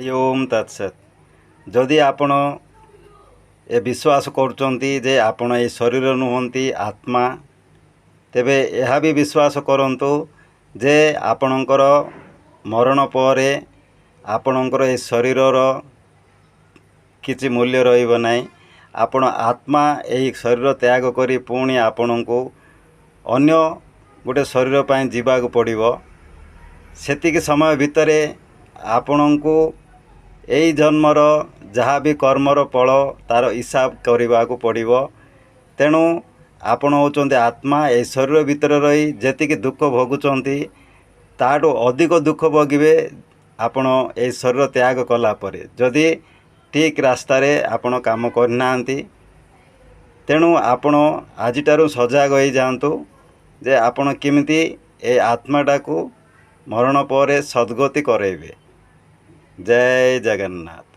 ओम तत्सत। जदि आपण ए विश्वास करुँच जे आपण ए शरीर नुहंती आत्मा, तेबे यह भी विश्वास करंतु जे आपणकर मरण पर आपणकर ए शरीरर किछि मूल्य रहिब नाही। आपण आत्मा यही शरीर त्याग करी पुणी आपण को अन्य गोटे शरीर पर जीवाक पड़िबो। सेतिक समय भितरे आपण को यही जन्मर जहाँ भी कर्मर फल तार हिसाब करने को पड़ो। तेणु आपण होचंते आत्मा ए शरीर भितर रही जेतिक दुख भोगुंट ताठू अधिक दुख भोगे आपण ए शरीर त्याग कला परे जदि ठीक रास्तार आपण काम करना। तेणु आपण आजिठारु सजग हो जातु जे आपण केमिति ए आत्माटा को मरण पर सद्गति करेबे। जय जगन्नाथ।